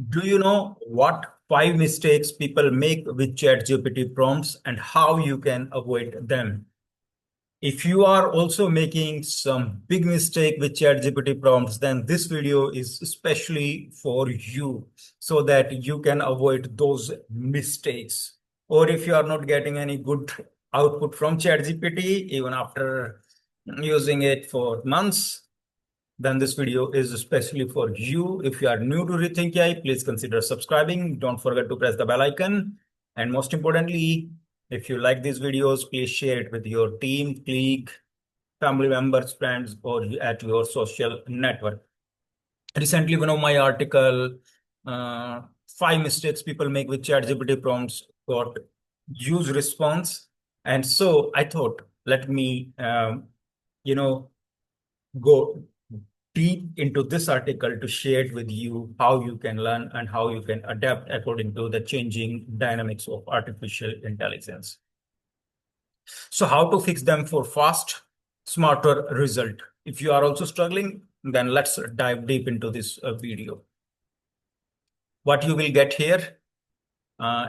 Do you know what 5 mistakes people make with ChatGPT prompts and how you can avoid them? If you are also making some big mistake with ChatGPT prompts, then this video is especially for you so that you can avoid those mistakes. Or if you are not getting any good output from ChatGPT, even after using it for months, then this video is especially for you. If you are new to Rethink AI, please consider subscribing. Don't forget to press the bell icon. And most importantly, if you like these videos, please share it with your team, colleague, family members, friends, or at your social network. Recently, one of my article, 5 mistakes people make with ChatGPT prompts, got huge response. And so I thought, let me, you know, go deep into this article to share it with you how you can learn and how you can adapt according to the changing dynamics of artificial intelligence. So how to fix them for fast, smarter result. If you are also struggling, then let's dive deep into this video. What you will get here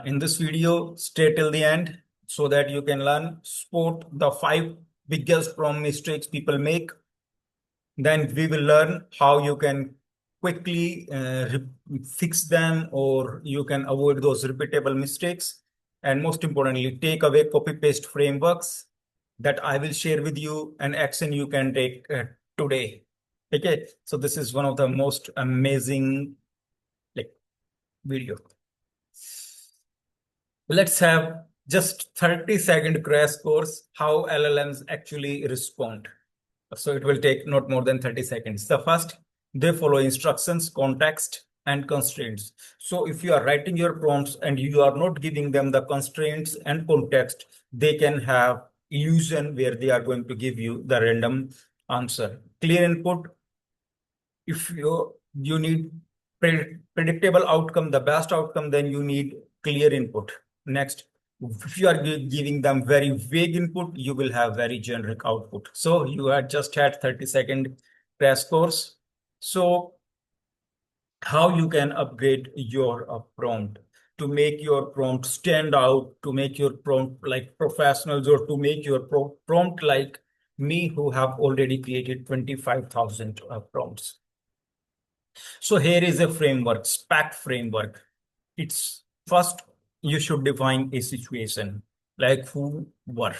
in this video, stay till the end so that you can learn spot the 5 biggest prompt mistakes people make. Then we will learn how you can quickly fix them, or you can avoid those repeatable mistakes. And most importantly, take away copy paste frameworks that I will share with you, and action you can take today. Okay, so this is one of the most amazing like video. Let's have just 30-second crash course how LLMs actually respond. So it will take not more than 30 seconds. The first, they follow instructions, context, and constraints. So if you are writing your prompts and you are not giving them the constraints and context, they can have illusion where they are going to give you the random answer. Clear input, if you need predictable outcome, the best outcome, then you need clear input. Next, if you are giving them very vague input, you will have very generic output. So you had just had 30-second crash course. So how you can upgrade your prompt to make your prompt stand out, to make your prompt like professionals, or to make your prompt like me, who have already created 25,000 prompts. So here is a framework, SPAC framework. It's first, you should define a situation, like who, what.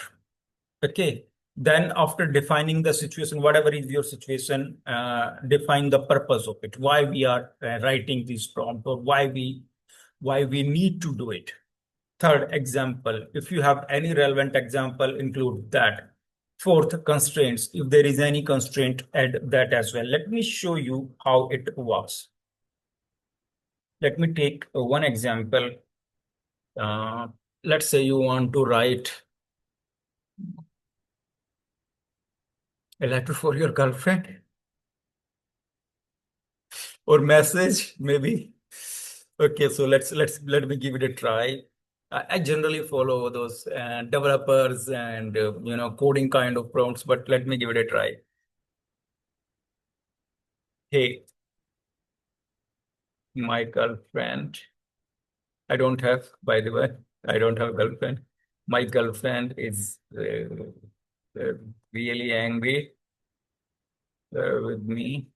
Okay. Then after defining the situation, whatever is your situation, define the purpose of it, why we are writing this prompt, or why we need to do it. Third, example. If you have any relevant example, include that. Fourth, constraints. If there is any constraint, add that as well. Let me show you how it works. Let me take one example. Uh, let's say you want to write a letter for your girlfriend or message, maybe. Okay, so let me give it a try. I generally follow those developers and coding kind of prompts, but let me give it a try. Hey, my girlfriend. I don't have, by the way, I don't have a girlfriend. My girlfriend is uh, really angry with me.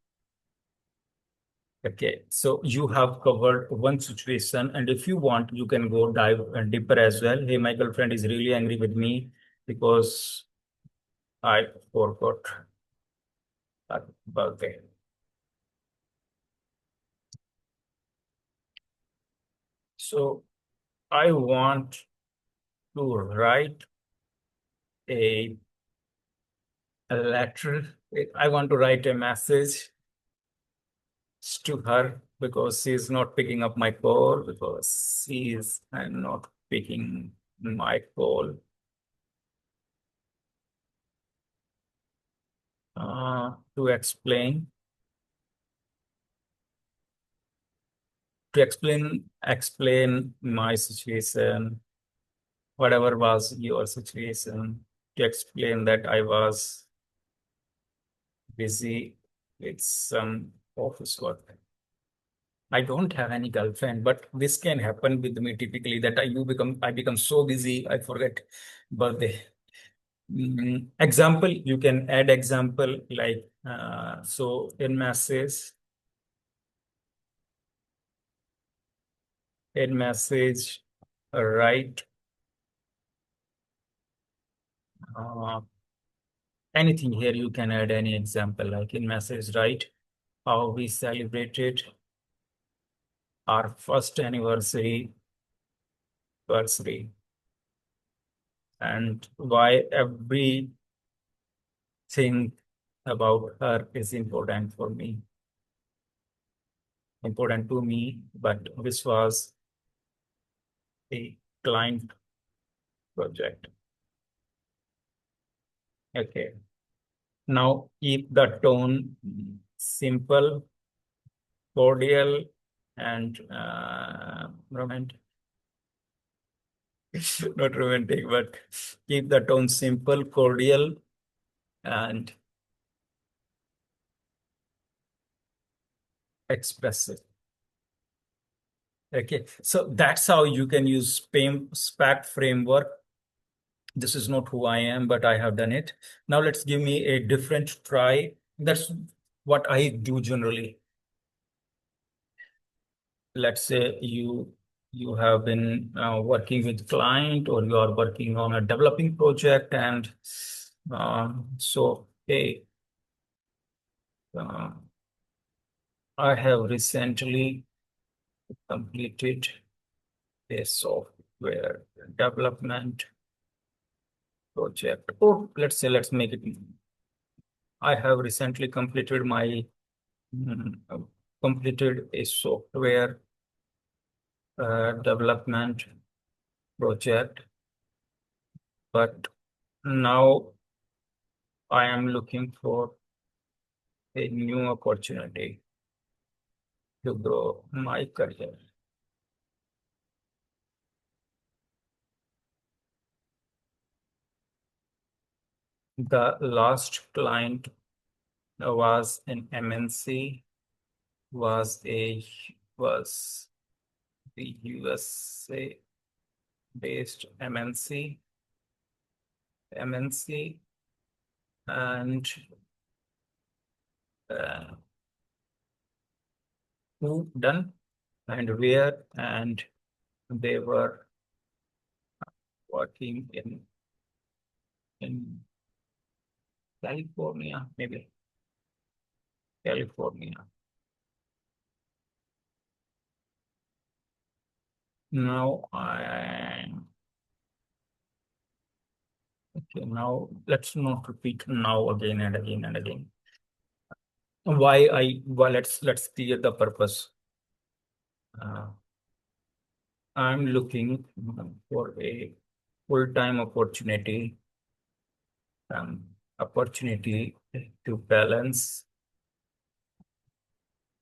Okay, so you have covered one situation, and if you want, you can go dive deeper as well. Hey, my girlfriend is really angry with me because I forgot her birthday. So I want to write a, a letter. I want to write a message to her because she is not picking up my call, because she is not picking my call. To explain my situation, whatever was your situation, to explain that I was busy with some office work. I don't have any girlfriend, but this can happen with me typically that I become so busy I forget birthday. Example, you can add example like so in message write uh, anything here. You can add any example like in message write how we celebrated our first anniversary and why everything about her is important to me, but this was a client project. Okay. Now keep the tone simple, cordial, and romantic. Not romantic, but keep the tone simple, cordial, and expressive. Okay, so that's how you can use SPAC framework. This is not who I am, but I have done it. Now let's give me a different try. That's what I do generally. Let's say you have been working with client or you are working on a developing project and so hey, uh, I have recently completed a software development project. Or let's make it. I have recently completed a software development project, but now I am looking for a new opportunity to grow my career. The last client was an MNC, was a was the USA based MNC, and uh, who done and where, and they were working in California, maybe California. Now I okay. Now let's not repeat now again and again and again. Well, let's clear the purpose. Uh, I'm looking for a full-time um, opportunity to balance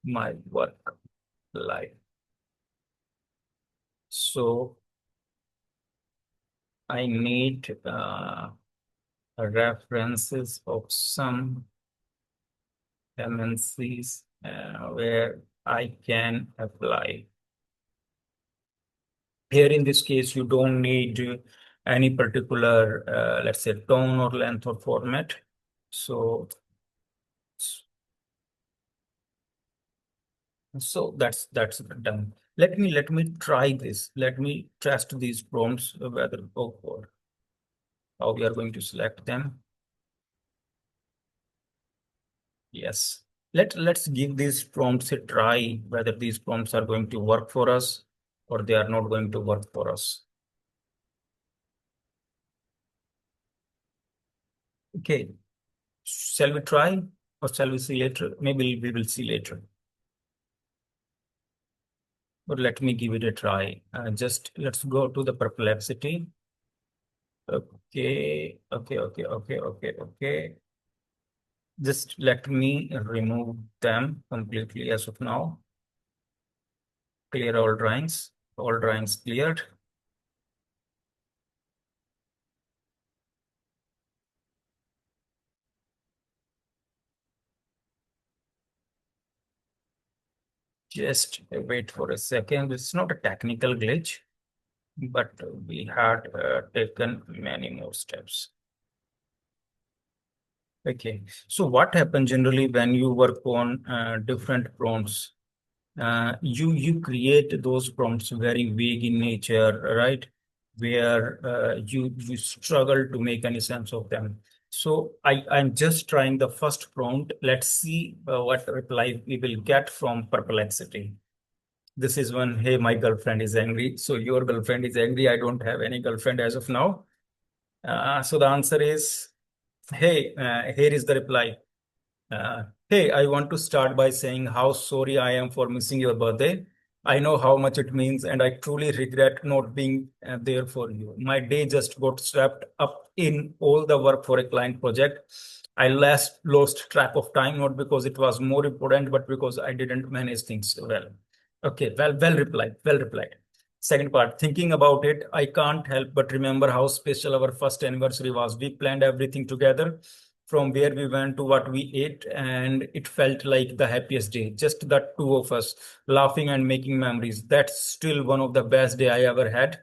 my work life. So I need references of some MNCs where I can apply. Here in this case, you don't need any particular, let's say, tone or length or format. So, so that's done. Let me try this. Let me test these prompts whether go for how we are going to select them. Yes. Let's give these prompts a try, whether these prompts are going to work for us or they are not going to work for us. Okay. Shall we try or shall we see later? Maybe we will see later. But let me give it a try. Just let's go to the perplexity. Okay. Just let me remove them completely as of now. Clear all drawings. All drawings cleared. Just wait for a second. It's not a technical glitch, but we had taken many more steps. Okay. So what happens generally when you work on different prompts? You create those prompts very vague in nature, right? Where you struggle to make any sense of them. So I'm just trying the first prompt. Let's see what reply we will get from perplexity. This is one, hey, my girlfriend is angry. So your girlfriend is angry. I don't have any girlfriend as of now. So the answer is, hey, here is the reply. Hey, I want to start by saying how sorry I am for missing your birthday. I know how much it means, and I truly regret not being there for you. My day just got swept up in all the work for a client project. I lost track of time, not because it was more important, but because I didn't manage things well. Okay, well replied, well replied. Second part, thinking about it, I can't help but remember how special our first anniversary was. We planned everything together from where we went to what we ate, and it felt like the happiest day. Just the two of us laughing and making memories. That's still one of the best day I ever had,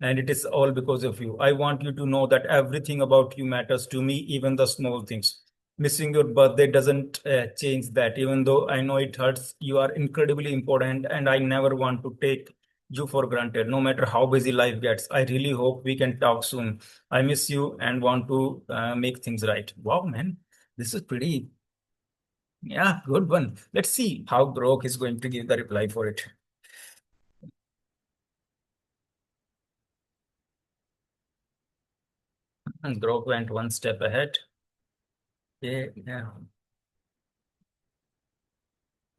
and it is all because of you. I want you to know that everything about you matters to me, even the small things. Missing your birthday doesn't change that, even though I know it hurts. You are incredibly important, and I never want to take you for granted, no matter how busy life gets. I really hope we can talk soon. I miss you and want to make things right. Wow, man, this is pretty, yeah, good one. Let's see how Grok is going to give the reply for it. And Grok went one step ahead. Yeah, yeah.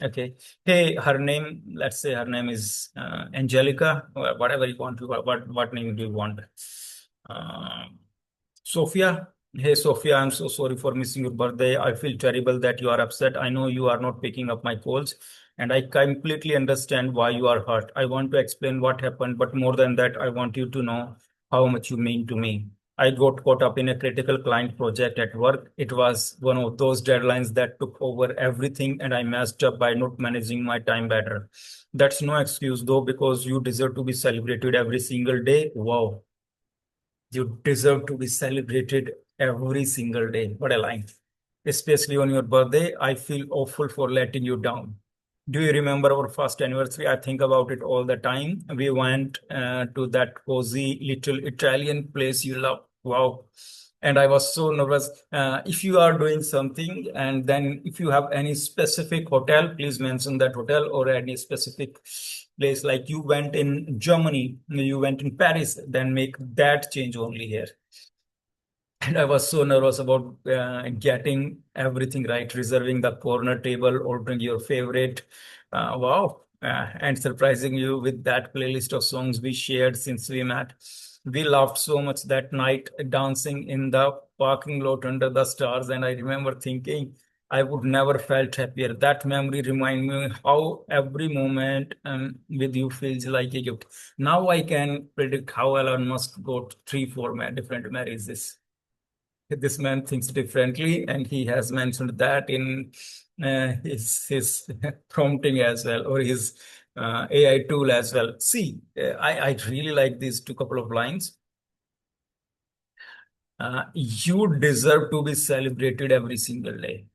Okay. Hey, her name, let's say her name is Angelica, or whatever you want to, what name do you want? Uh, Sophia. Hey, Sophia, I'm so sorry for missing your birthday. I feel terrible that you are upset. I know you are not picking up my calls, and I completely understand why you are hurt. I want to explain what happened, but more than that, I want you to know how much you mean to me. I got caught up in a critical client project at work. It was one of those deadlines that took over everything, and I messed up by not managing my time better. That's no excuse, though, because you deserve to be celebrated every single day. Wow, you deserve to be celebrated every single day. What a line. Especially on your birthday, I feel awful for letting you down. Do you remember our first anniversary? I think about it all the time. We went to that cozy little Italian place you love. Wow. And I was so nervous. If you are doing something, and then if you have any specific hotel, please mention that hotel, or any specific place, like you went in Germany, you went in Paris, then make that change only here. And I was so nervous about getting everything right, reserving the corner table, ordering your favorite. Wow. And surprising you with that playlist of songs we shared since we met. We laughed so much that night, dancing in the parking lot under the stars. And I remember thinking I would never felt happier. That memory remind me how every moment with you feels like a gift. Now I can predict how Elon Musk got three, four different marriages. This man thinks differently, and he has mentioned that in his prompting as well, or his AI tool as well. See, I really like these two couple of lines. You deserve to be celebrated every single day.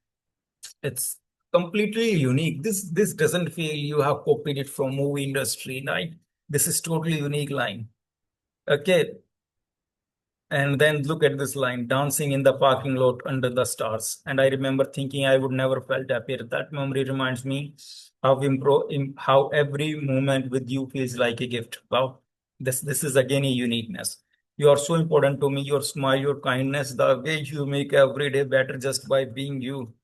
It's completely unique. This doesn't feel you have copied it from movie industry, right? This is totally unique line. Okay, and then look at this line, dancing in the parking lot under the stars. And I remember thinking I would never felt happier. That memory reminds me how every moment with you feels like a gift. Wow, this is again a uniqueness. You are so important to me. Your smile, your kindness, the way you make every day better just by being you.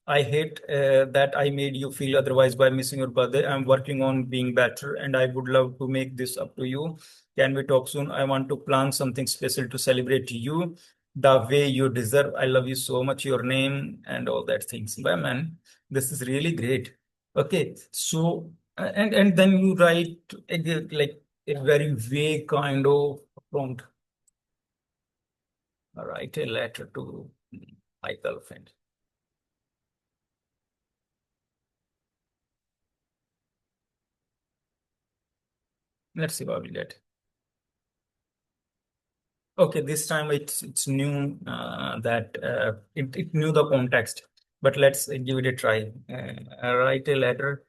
I hate that I made you feel otherwise by missing your birthday. I'm working on being better, and I would love to make this up to you. Can we talk soon? I want to plan something special to celebrate you the way you deserve. I love you so much, your name, and all that things. Well, man, this is really great. Okay, so and then you write like a very vague kind of prompt. Write a letter to my girlfriend. Let's see what we get. Okay, this time it's new that it knew the context, but let's give it a try. Write a letter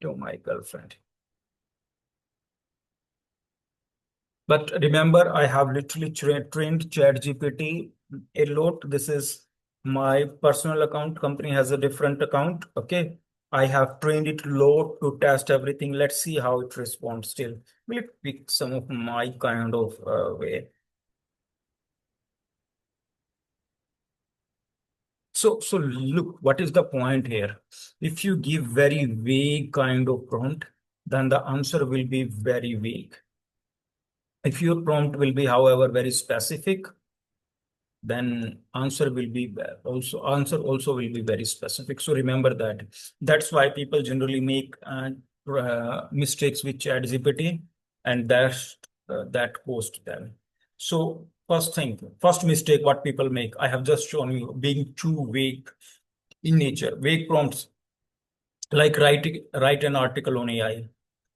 to my girlfriend. But remember, I have literally trained ChatGPT a lot. This is my personal account. Company has a different account. Okay. I have trained it a lot to test everything. Let's see how it responds still. Will it pick some of my kind of way? So look, what is the point here? If you give very vague kind of prompt, then the answer will be very vague. If your prompt will be, however, very specific, then answer also will be very specific. So remember that. That's why people generally make mistakes with ChatGPT, and that cost them. So first mistake what people make, I have just shown you, being too vague in nature. Vague prompts like write an article on AI.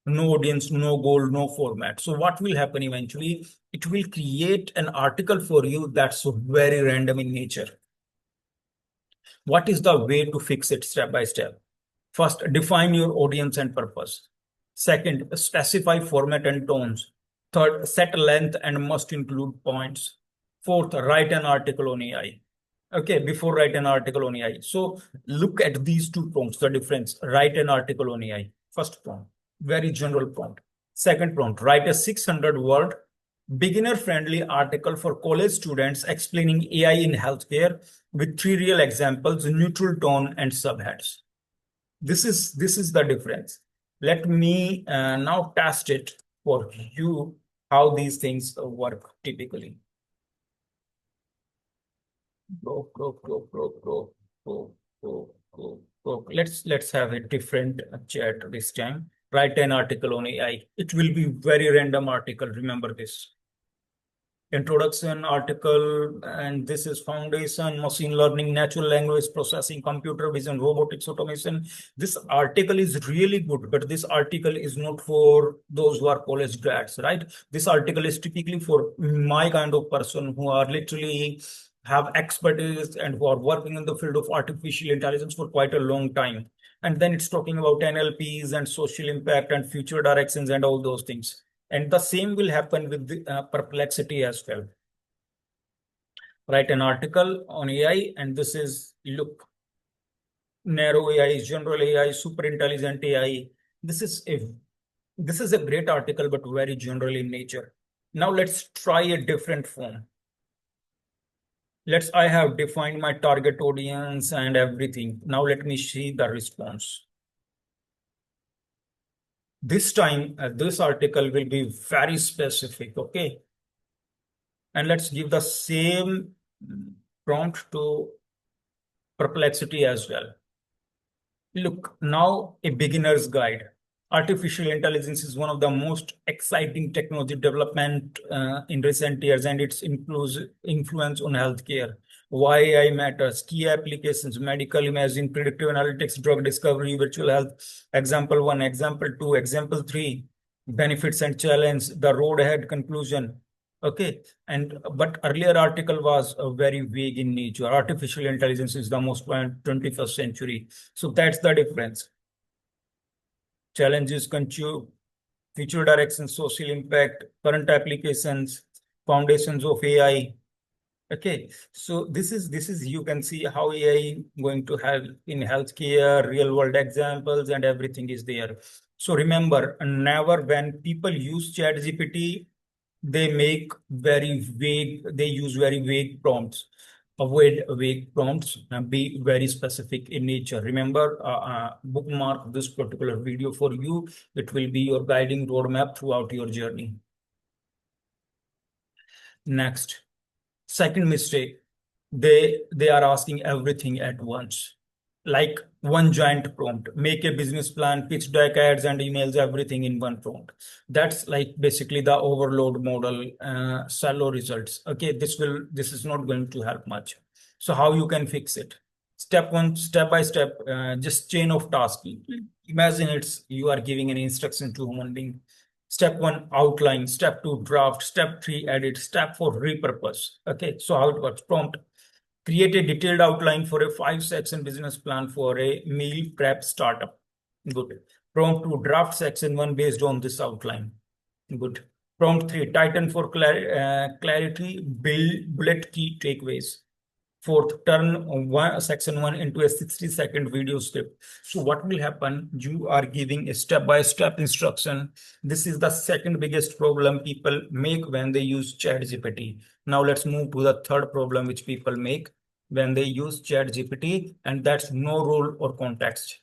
No audience, no goal, no format. So what will happen eventually? It will create an article for you that's very random in nature. What is the way to fix it step by step? First, define your audience and purpose. Second, specify format and tones. Third, set length and must include points. Fourth, write an article on AI. Okay, before write an article on AI. So look at these two prompts, the difference. Write an article on AI. First prompt, very general prompt. Second prompt, write a 600-word beginner-friendly article for college students explaining AI in healthcare with 3 real examples, neutral tone, and subheads. This is the difference. Let me now test it for you how these things work typically. Go. Let's have a different chat this time. Write an article on AI. It will be very random article. Remember this. Introduction article, and this is foundation, machine learning, natural language processing, computer vision, robotics, automation. This article is really good, but this article is not for those who are college grads, right? This article is typically for my kind of person who are literally have expertise and who are working in the field of artificial intelligence for quite a long time. And then it's talking about NLPs and social impact and future directions and all those things. And the same will happen with the perplexity as well. Write an article on AI, and this is, look, narrow AI, general AI, super intelligent AI. This is a great article, but very general in nature. Now let's try a different form. I have defined my target audience and everything. Now let me see the response. This time, this article will be very specific, okay? And let's give the same prompt to perplexity as well. Look, now a beginner's guide. Artificial intelligence is one of the most exciting technology development in recent years, and its influence on healthcare. Why AI matters, key applications, medical imaging, predictive analytics, drug discovery, virtual health. Example 1, example 2, example 3, benefits and challenge, the road ahead, conclusion. Okay, and but earlier article was very vague in nature. Artificial intelligence is the most 21st century. So that's the difference. Challenges, future direction, social impact, current applications, foundations of AI. Okay, so this is you can see how AI going to help in healthcare, real world examples, and everything is there. So remember, never when people use ChatGPT, they use very vague prompts. Avoid vague prompts and be very specific in nature. Remember, bookmark this particular video for you. It will be your guiding roadmap throughout your journey. Next, second mistake, they are asking everything at once, like one giant prompt. Make a business plan, pitch deck, ads, and emails, everything in one prompt. That's like basically the overload model, shallow results. Okay, this is not going to help much. So how you can fix it? Step one, step by step, just chain of task. Imagine you are giving an instruction to human being. Step one, outline. Step two, draft. Step three, edit. Step four, repurpose. Okay, so how it works? Prompt: create a detailed outline for a 5-section business plan for a meal prep startup. Good. Prompt two, draft section one based on this outline. Good. Prompt three, tighten for clarity, build bullet key takeaways. Fourth, turn section one into a 60-second video script. So what will happen? You are giving a step-by-step instruction. This is the second biggest problem people make when they use ChatGPT. Now let's move to the third problem which people make when they use ChatGPT, and that's no role or context.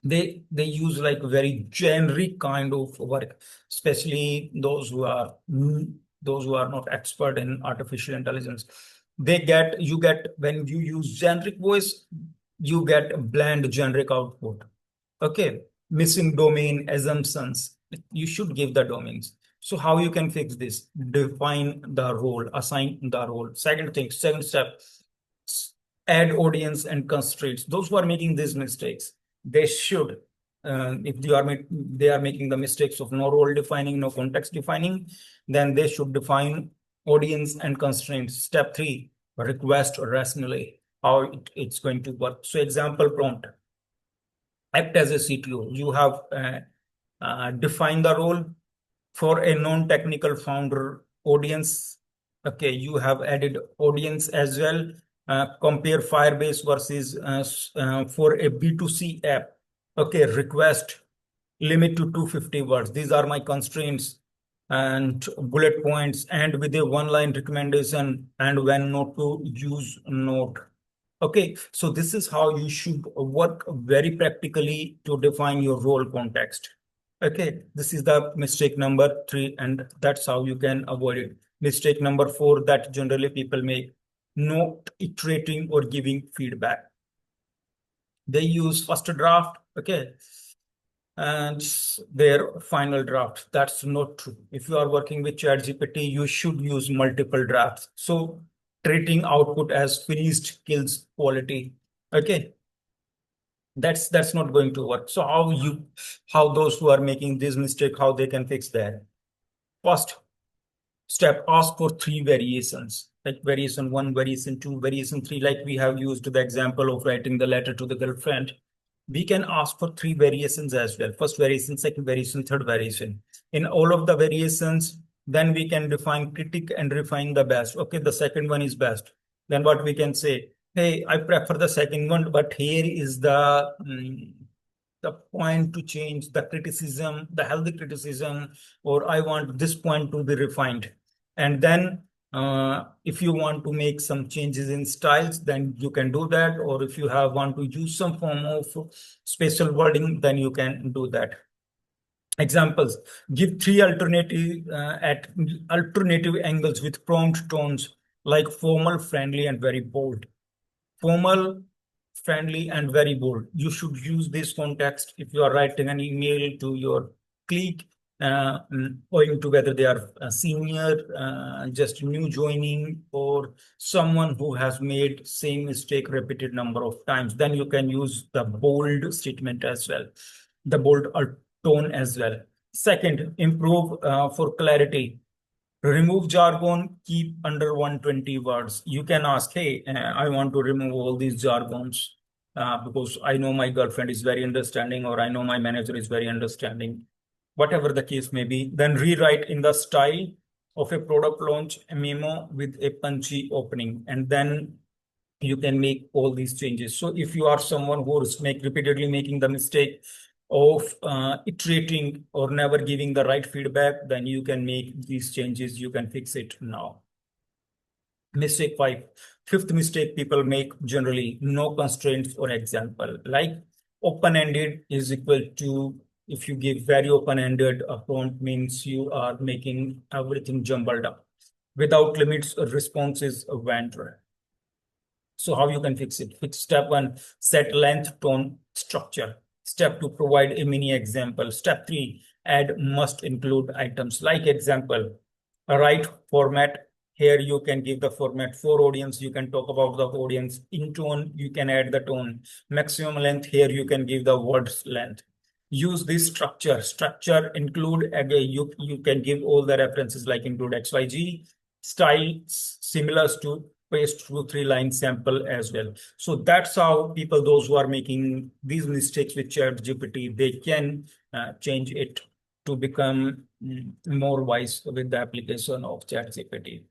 They use like very generic kind of work, especially those who are not expert in artificial intelligence. You get, when you use generic voice, you get bland generic output. Okay, missing domain assumptions. You should give the domains. So how you can fix this? Define the role, assign the role. Second step, add audience and constraints. Those who are making these mistakes, they should, if they are making the mistakes of no role defining, no context defining, then they should define audience and constraints. Step three, request rationally how it's going to work. So example prompt: act as a CTO. You have defined the role for a non-technical founder audience. Okay, you have added audience as well. Compare Firebase versus for a B2C app. Okay, request limit to 250 words. These are my constraints and bullet points, and with a one-line recommendation and when not to use note. Okay, so this is how you should work very practically to define your role context. Okay, this is the mistake number three, and that's how you can avoid it. Mistake number four that generally people make: not iterating or giving feedback. They use first draft, okay, and their final draft. That's not true. If you are working with ChatGPT, you should use multiple drafts. So treating output as finished kills quality. Okay, that's not going to work. So how those who are making this mistake, how they can fix that? First step, ask for three variations, like variation one, variation two, variation three. Like we have used the example of writing the letter to the girlfriend, we can ask for three variations as well. First variation, second variation, third variation. In all of the variations, then we can define critic and refine the best. Okay, the second one is best. Then what we can say: hey, I prefer the second one, but here is the point to change, the criticism, the healthy criticism, or I want this point to be refined. And then if you want to make some changes in styles, then you can do that. Or if you want to use some form of special wording, then you can do that. Examples: give three alternative angles with prompt tones like formal, friendly, and very bold. Formal, friendly, and very bold. You should use this context if you are writing an email to your colleague, owing to whether they are a senior, just new joining, or someone who has made same mistake repeated number of times. Then you can use the bold statement as well, the bold tone as well. Second, improve for clarity. Remove jargon, keep under 120 words. You can ask, hey, I want to remove all these jargons because I know my girlfriend is very understanding, or I know my manager is very understanding, whatever the case may be. Then rewrite in the style of a product launch memo with a punchy opening, and then you can make all these changes. So if you are someone who is repeatedly making the mistake of iterating or never giving the right feedback, then you can make these changes. You can fix it now. Mistake five. Fifth mistake people make generally: no constraints or example. Like open-ended is equal to, if you give very open-ended, a prompt means you are making everything jumbled up. Without limits, responses wander. So how you can fix it? Fix step one, set length, tone, structure. Step two, provide a mini example. Step three, add must include items. Like example, write format Here you can give the format for audience. You can talk about the audience. In tone, you can add the tone. Maximum length, here you can give the words length. Use this structure. Structure include, again, you can give all the references like include XYZ. Style similar to paste through 3-line sample as well. So that's how people, those who are making these mistakes with ChatGPT, they can change it to become more wise with the application of ChatGPT.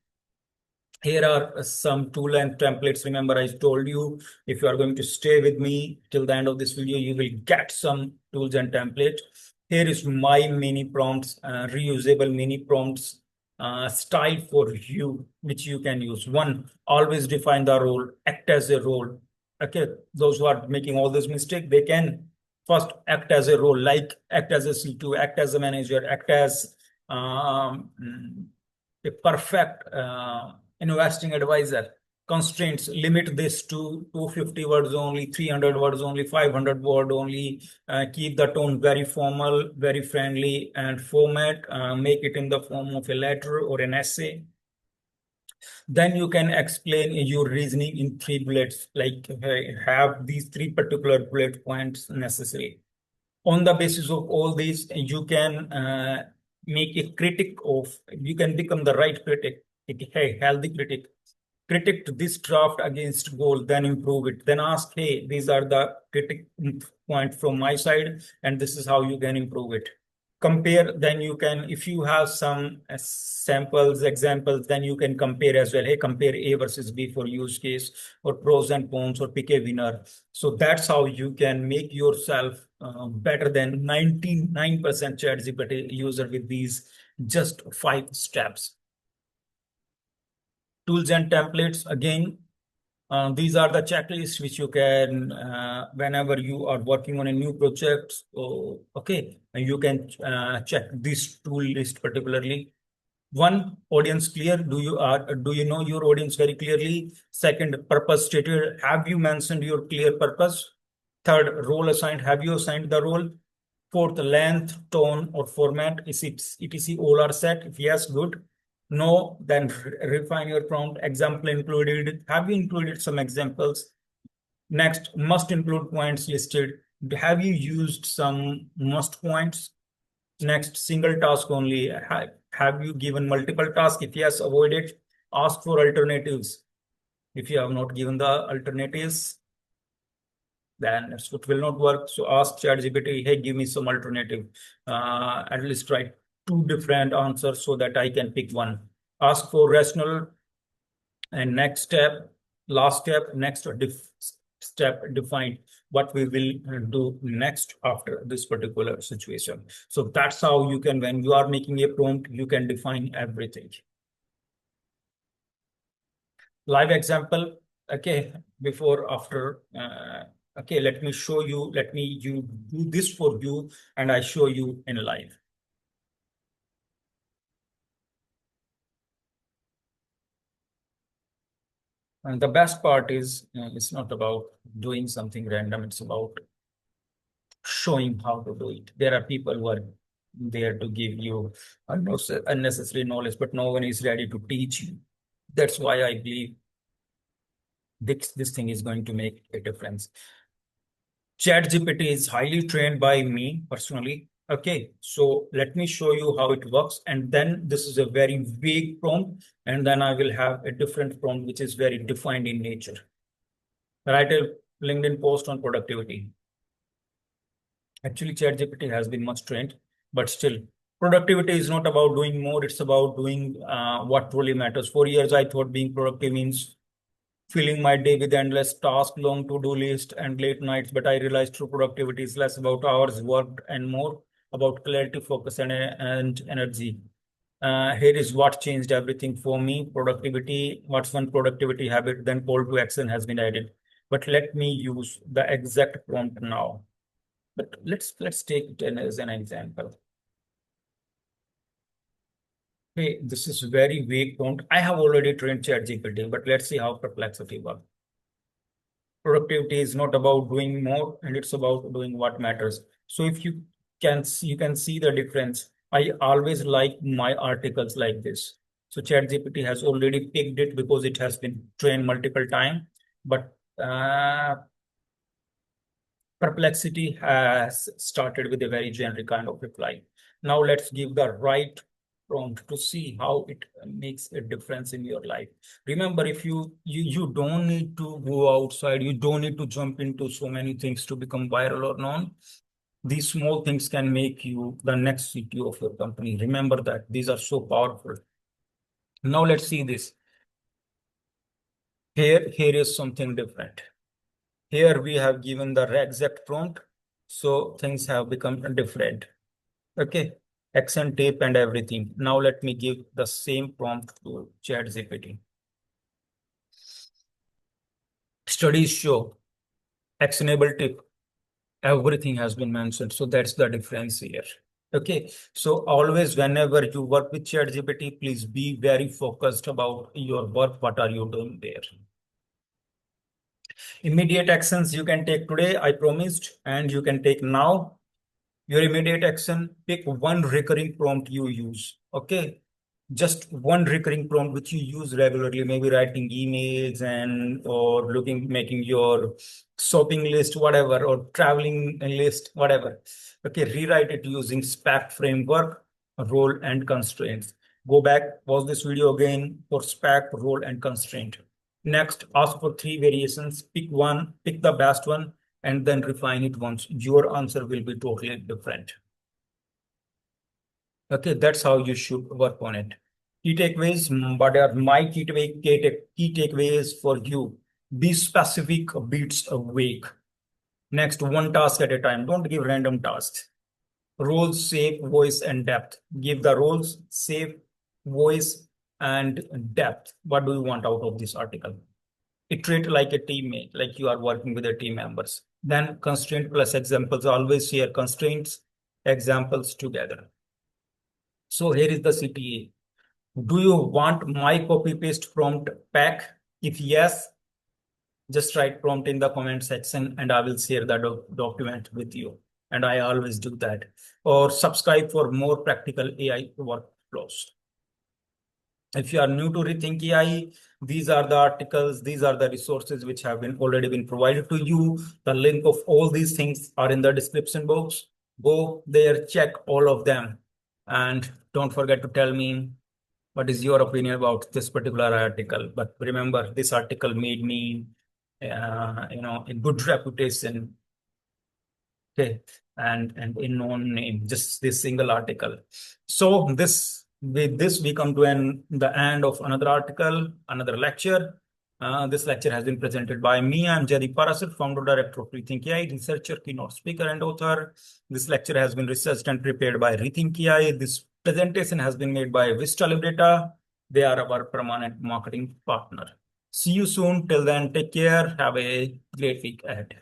Here are some tool and templates. Remember, I told you, if you are going to stay with me till the end of this video, you will get some tools and templates. Here is my mini prompts, reusable mini prompts style for you, which you can use. One, always define the role, act as a role. Okay, those who are making all this mistake, they can first act as a role, like act as a C2, act as a manager, act as um, a perfect investing advisor. Constraints, limit this to 250 words only, 300 words only, 500 word only. Keep the tone very formal, very friendly, and format, make it in the form of a letter or an essay. Then you can explain your reasoning in 3 bullets, like have these 3 particular bullet points necessary. On the basis of all these, you can make a critic of, you can become the right critic, a healthy critic. Critic this draft against goal, then improve it. Then ask, hey, these are the critic point from my side, and this is how you can improve it. Compare, then you can, if you have some samples, examples, then you can compare as well. Hey, compare A versus B for use case, or pros and cons, or pick a winner. So that's how you can make yourself better than 99% ChatGPT user with these just 5 steps. Tools and templates, again, these are the checklists which you can, whenever you are working on a new project, okay, you can check this tool list particularly. One, audience clear. Do you know your audience very clearly? Second, purpose stated. Have you mentioned your clear purpose? Third, role assigned. Have you assigned the role? Fourth, length, tone, or format. Is it etc. All are set? If yes, good. No, then refine your prompt. Example included. Have you included some examples? Next, must include points listed. Have you used some must points? Next, single task only. Have you given multiple tasks? If yes, avoid it. Ask for alternatives. If you have not given the alternatives, then it will not work. So ask ChatGPT, hey, give me some alternative. At least try 2 different answers so that I can pick one. Ask for rational. And next step, last step, next step, define what we will do next after this particular situation. So that's how you can, when you are making a prompt, you can define everything. Live example, okay, before, after, okay, let me show you, let me do this for you, and I show you in live. And the best part is, it's not about doing something random, it's about showing how to do it. There are people who are there to give you unnecessary knowledge, but no one is ready to teach you. That's why I believe this thing is going to make a difference. ChatGPT is highly trained by me personally. Okay, so let me show you how it works. And then this is a very vague prompt. And then I will have a different prompt, which is very defined in nature. Write a LinkedIn post on productivity. Actually, ChatGPT has been much trained, but still, productivity is not about doing more. It's about doing what truly matters. For years, I thought being productive means filling my day with endless tasks, long to-do list, and late nights. But I realized true productivity is less about hours worked and more about clarity, focus, and energy. Here is what changed everything for me. Productivity, what's one productivity habit? Then call to action has been added. But let me use the exact prompt now. But let's take it as an example. Hey, this is very vague prompt. I have already trained ChatGPT, but let's see how Perplexity works. Productivity is not about doing more, and it's about doing what matters. So if you can see the difference. I always like my articles like this. So ChatGPT has already picked it because it has been trained multiple times. But Perplexity has started with a very generic kind of reply. Now let's give the right prompt to see how it makes a difference in your life. Remember, if you don't need to go outside, you don't need to jump into so many things to become viral or known. These small things can make you the next CTO of your company. Remember that these are so powerful. Now let's see this. Here is something different. Here we have given the exact prompt, so things have become different. Okay, accent tape and everything. Now let me give the same prompt to ChatGPT. Studies show actionable tip. Everything has been mentioned, so that's the difference here. Okay, so always whenever you work with ChatGPT, please be very focused about your work. What are you doing there? Immediate actions you can take today, I promised, and you can take now. Your immediate action, pick one recurring prompt you use. Okay. Just one recurring prompt which you use regularly, maybe writing emails and or making your shopping list, whatever, or traveling list, whatever. Okay, rewrite it using SPAC framework, role and constraints. Go back, pause this video again for SPAC, role and constraint. Next, ask for three variations. Pick one, pick the best one, and then refine it once. Your answer will be totally different. Okay, that's how you should work on it. Key takeaways, but are my key takeaways for you. Be specific, beats a week. Next, one task at a time. Don't give random tasks. Roles, shape, voice, and depth. Give the roles, shape, voice, and depth. What do you want out of this article? Iterate like a teammate, like you are working with the team members. Then constraint plus examples. Always share constraints, examples together. So here is the CTA. Do you want my copy paste prompt pack? If yes, just write prompt in the comment section and I will share the document with you. And I always do that. Or subscribe for more practical AI workflows. If you are new to Rethink AI, these are the articles, these are the resources which have been already been provided to you. The link of all these things are in the description box. Go there, check all of them. And don't forget to tell me what is your opinion about this particular article. But remember, this article made me, a good reputation. Okay, and in known name, just this single article. So this with this we come to the end of another article, another lecture. This lecture has been presented by me. I'm Jaideep Parashar, founder director of ReThynk AI, researcher, keynote speaker, and author. This lecture has been researched and prepared by ReThynk AI. This presentation has been made by Vista Libreta. They are our permanent marketing partner. See you soon. Till then, take care. Have a great week ahead.